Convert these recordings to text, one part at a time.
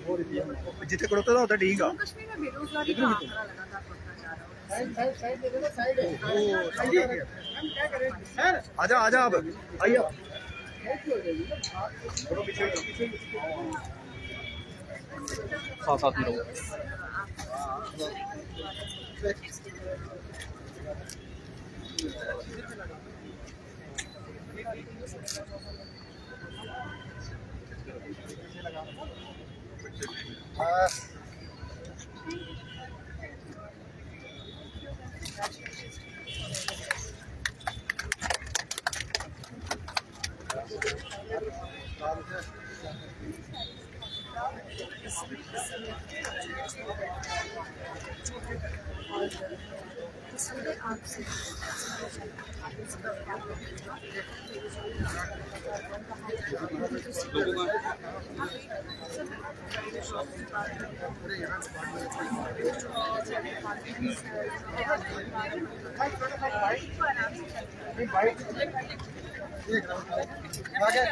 जिथे खड़ोता था उधर ठीक है। कश्मीर में बेरोजगारी का आंकड़ा लगातार बढ़ता जा रहा है। आजा आजा अब आइए साथ साथ में रहो।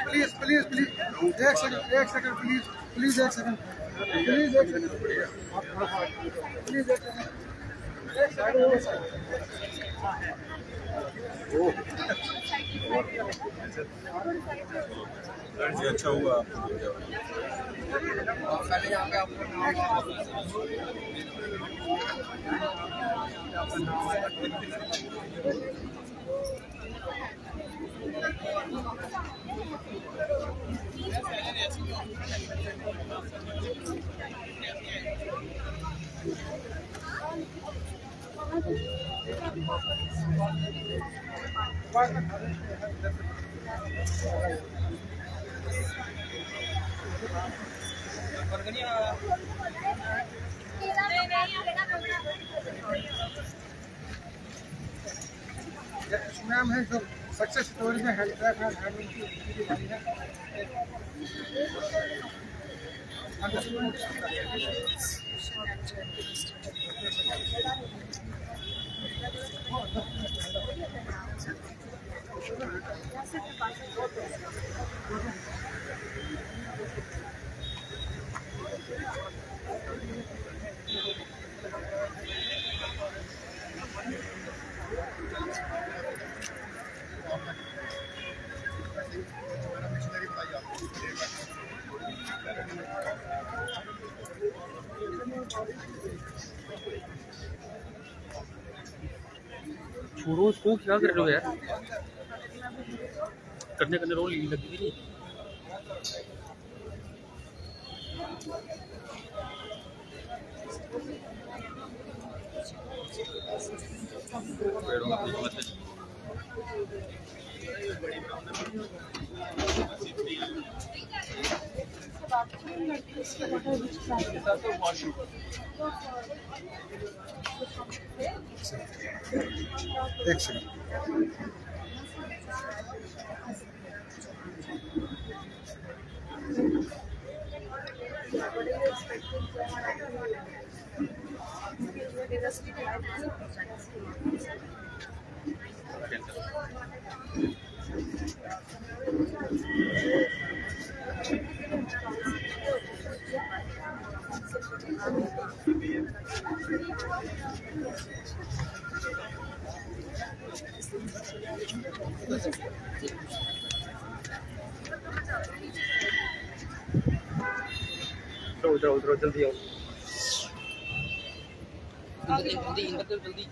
प्लीज प्लीज प्लीज एक सेकंड प्लीज प्लीज एक सेकंड प्लीज एक सेकंड प्लीज एक सेकंड अच्छा हुआ नाम है जो सक्सेस स्टोरी में हेल्थ हैंडलिंग की दिखाई है। छोड़ो उसको, क्या कर रहे हो यार? करने करने रोल लगी थी नहीं। एक सेकंड उधर उधर जल्दी आओ। जल्दी जल्दी जल्दी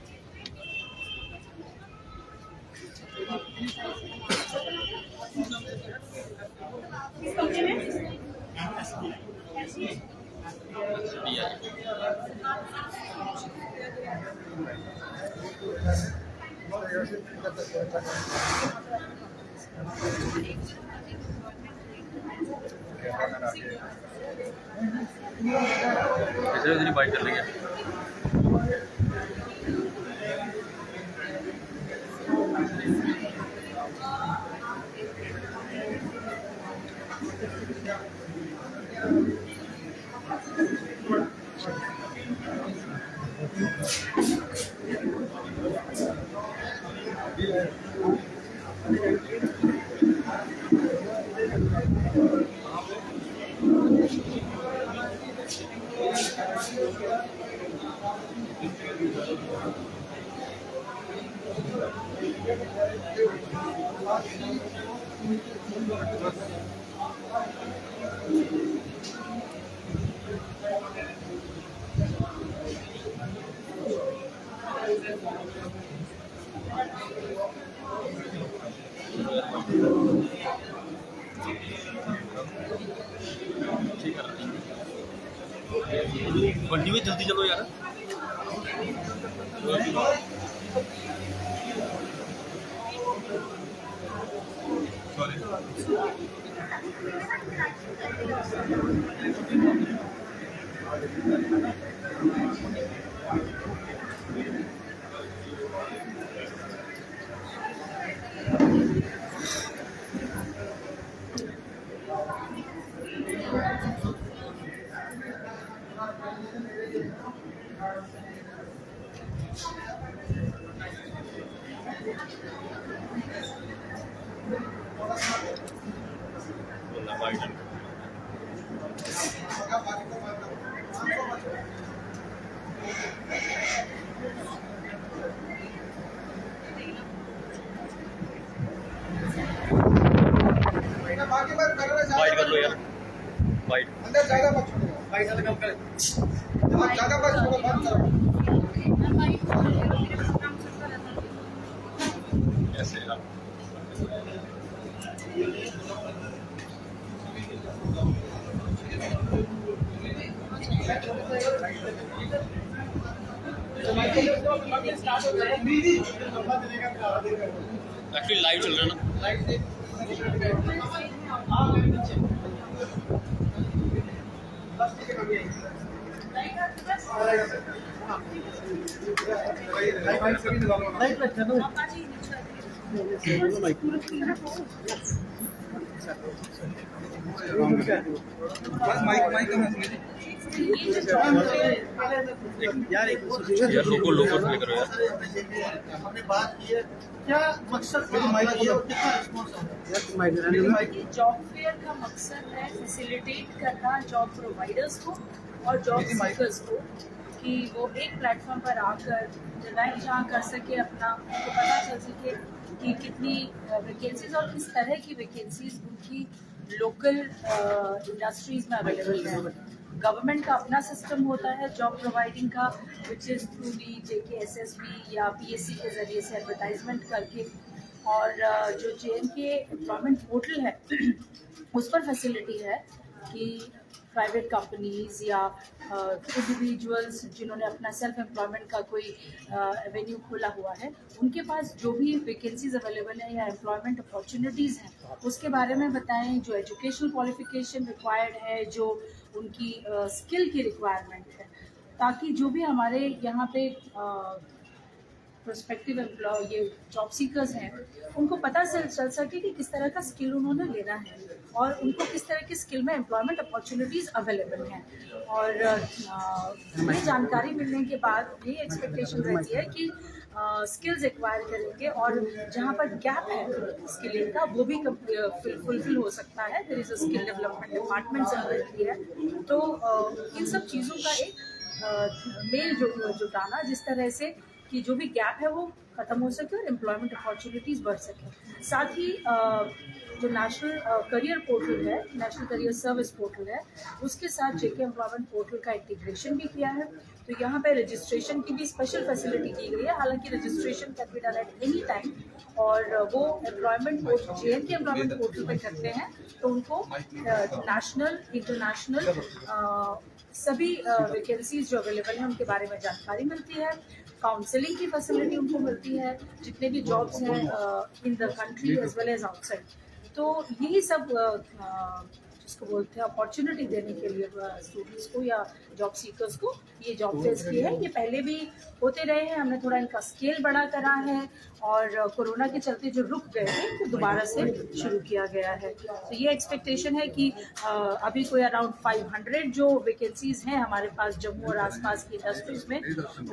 इधर बाइक कर लेंगे। बंटी में जल्दी चलो यार। बाकी बात कर रहे वाइट कर लो यार, वाइट। अंदर ज्यादा मत छोड़ो, भाई ज्यादा कम करें, ज्यादा मत छोड़ो, बंद करो। ऐसे आप एक्चुअली लाइव चल रहा है ना। यार यार लोगों लोगों से करो यार। हमने बात की है क्या मकसद कितना रिस्पॉन्स है? जॉब फेयर का मकसद है फैसिलिटेट करना जॉब प्रोवाइडर्स को और जॉब सीकर्स को कि वो एक प्लेटफॉर्म पर आकर जगह जहाँ कर सके अपना, उनको पता चल सके कि कितनी वैकेंसीज और किस तरह की वैकेंसीज उनकी लोकल इंडस्ट्रीज में अवेलेबल है। गवर्नमेंट का अपना सिस्टम होता है जॉब प्रोवाइडिंग का, which is through the JKSSB या PSC के ज़रिए से एडवर्टाइजमेंट करके, और जो JNK एम्प्लॉयमेंट पोर्टल है उस पर फैसिलिटी है कि प्राइवेट कंपनीज या इंडिविजुअल्स जिन्होंने अपना सेल्फ एम्प्लॉयमेंट का कोई एवेन्यू खोला हुआ है, उनके पास जो भी वैकेंसीज अवेलेबल है या एम्प्लॉयमेंट अपॉर्चुनिटीज़ हैं उसके बारे में बताएं, जो एजुकेशनल क्वालिफिकेशन रिक्वायर्ड है, जो उनकी स्किल की रिक्वायरमेंट है, ताकि जो भी हमारे यहाँ पे प्रोस्पेक्टिव एम्प्लॉय ये जॉब सीकर्स हैं उनको पता चल सके कि किस तरह का स्किल उन्होंने लेना है और उनको किस तरह की स्किल में एम्प्लॉयमेंट अपॉर्चुनिटीज़ अवेलेबल हैं। और ये जानकारी मिलने के बाद ये एक्सपेक्टेशन रहती है कि स्किल्स एक्वायर करेंगे और जहाँ पर गैप है स्किलिंग का वो भी फुलफिल हो सकता है। There is a skill development department से है, तो इन सब चीज़ों का एक मेल जुटाना जिस तरह से कि जो भी गैप है वो ख़त्म हो सके और एम्प्लॉयमेंट अपॉर्चुनिटीज़ बढ़ सके। साथ ही जो नेशनल करियर पोर्टल है, नेशनल करियर सर्विस पोर्टल है, उसके साथ JK एम्प्लॉयमेंट पोर्टल का इंटीग्रेशन भी किया है, तो यहाँ पे रजिस्ट्रेशन की भी स्पेशल फैसिलिटी दी गई है। हालांकि registration can be done at any time और वो एम्प्लॉयमेंट JNK एम्प्लॉयमेंट पोर्टल पे करते हैं तो उनको नेशनल इंटरनेशनल सभी वैकेंसीज जो अवेलेबल हैं उनके बारे में जानकारी मिलती है, काउंसलिंग की फैसिलिटी उनको मिलती है, जितने भी जॉब्स हैं in the country as well as outside. तो यही सब जिसको बोलते हैं अपॉर्चुनिटी देने के लिए स्टूडेंट्स को या जॉब सीकर्स को ये जॉब फेयर्स किए हैं। ये पहले भी होते रहे हैं, हमने थोड़ा इनका स्केल बड़ा करा है और कोरोना के चलते जो रुक गए थे तो दोबारा से शुरू किया गया है। तो ये एक्सपेक्टेशन है कि अभी कोई अराउंड 500 जो वैकेंसीज हैं हमारे पास जम्मू और आसपास की इंडस्ट्रीज में,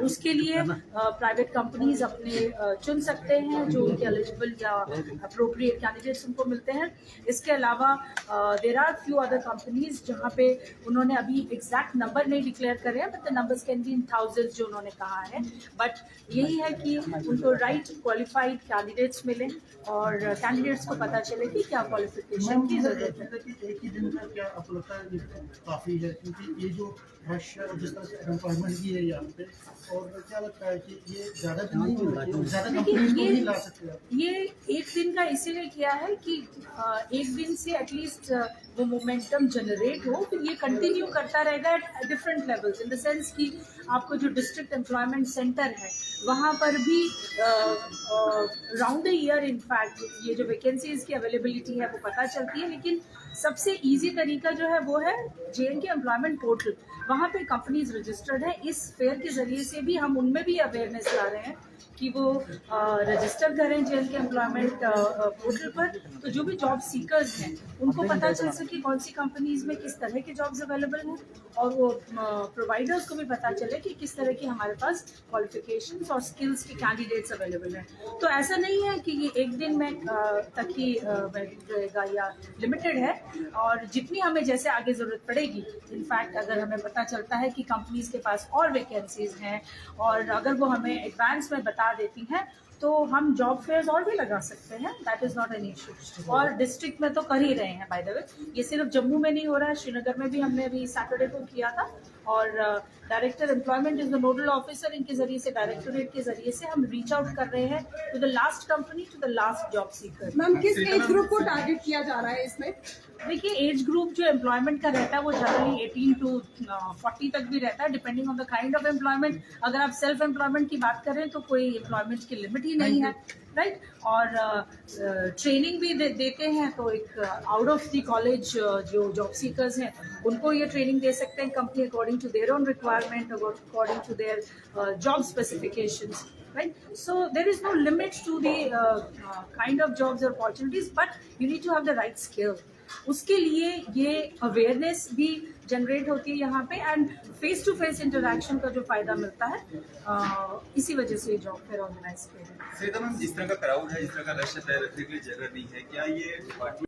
उसके लिए प्राइवेट कंपनीज अपने चुन सकते हैं जो उनके एलिजिबल या अप्रोप्रिएट कैंडिडेट्स उनको मिलते हैं। इसके अलावा there are few other companies जहाँ पे उन्होंने अभी एग्जैक्ट नंबर नहीं डिक्लेयर करे हैं, but the numbers can be in thousands जो उन्होंने कहा है। बट यही है कि उनको राइट क्वालिफाइड कैंडिडेट्स मिले और कैंडिडेट्स को पता चले कि क्या क्वालिफिकेशन की जरूरत है। एक ही दिन का क्या आपको लगता है ये काफ़ी है, क्योंकि ये जो रश जिस तरह से एम्प्लॉयमेंट भी है यहाँ पे, और क्या लगता है कि ये ज़्यादा नहीं ज़्यादा कंपनीज को नहीं ला सकते आप? ये एक दिन का इसीलिए किया है कि एक दिन से एटलीस्ट वो मोमेंटम जनरेट हो, फिर ये कंटिन्यू करता रहेगा at different levels, in the sense कि आपको जो डिस्ट्रिक्ट एम्प्लॉयमेंट सेंटर है वहाँ पर भी राउंड द ईयर इनफैक्ट ये जो वैकेंसीज की अवेलेबिलिटी है वो पता चलती है। लेकिन सबसे इजी तरीका जो है वो है JNK एम्प्लॉयमेंट पोर्टल, वहाँ पे कंपनीज रजिस्टर्ड है। इस फेयर के जरिए से भी हम उनमें भी अवेयरनेस ला रहे हैं कि वो रजिस्टर करें JNK एम्प्लॉयमेंट पोर्टल पर, तो जो भी जॉब सीकर्स हैं उनको पता चल सके कौन सी कंपनीज में किस तरह के जॉब्स अवेलेबल हैं, और वो प्रोवाइडर्स को भी पता चले कि किस तरह की हमारे पास क्वालिफिकेशंस और स्किल्स के कैंडिडेट्स अवेलेबल हैं। तो ऐसा नहीं है कि ये एक दिन में तक ही रहेगा या लिमिटेड है, और जितनी हमें जैसे आगे ज़रूरत पड़ेगी, इनफैक्ट अगर हमें पता चलता है कि कंपनीज के पास और वैकेंसीज हैं और अगर वो हमें एडवांस में बता देती हैं तो हम जॉब फेयर्स और भी लगा सकते हैं, that is not an issue. और डिस्ट्रिक्ट में तो कर ही रहे हैं बाय द वे, ये सिर्फ जम्मू में नहीं हो रहा है, श्रीनगर में भी हमने अभी सैटरडे को किया था। और director employment is the nodal officer, इनके जरिए से डायरेक्टोरेट के जरिए से हम रीच आउट कर रहे हैं to the last company, to the last job seeker. Ma'am किस एज ग्रुप को टारगेट किया जा रहा है इसमें? देखिए एज ग्रुप जो एम्प्लॉयमेंट का रहता है वो जनरली 18 to 40 तक भी रहता है, depending on the kind of employment. अगर आप सेल्फ एम्प्लॉयमेंट की बात करें तो कोई एम्प्लॉयमेंट की लिमिट ही नहीं है, राइट। और ट्रेनिंग भी देते हैं, तो एक आउट ऑफ द कॉलेज जो जॉब सीकर्स हैं उनको ये ट्रेनिंग दे सकते हैं company according to their own requirement, according to their job specifications, right? So there is no limit to the kind of jobs or opportunities, but you need to have the right skill. उसके लिए ये awareness भी generate होती है यहाँ पे, and face to face interaction का जो फायदा मिलता है, इसी वजह से जॉब फेयर ऑर्गेनाइज किया है। सरिता मैम, जिस तरह का क्राउड है, जिस तरह का रश है, पैर रखने के लिए जगह नहीं है, क्या ये पार्टी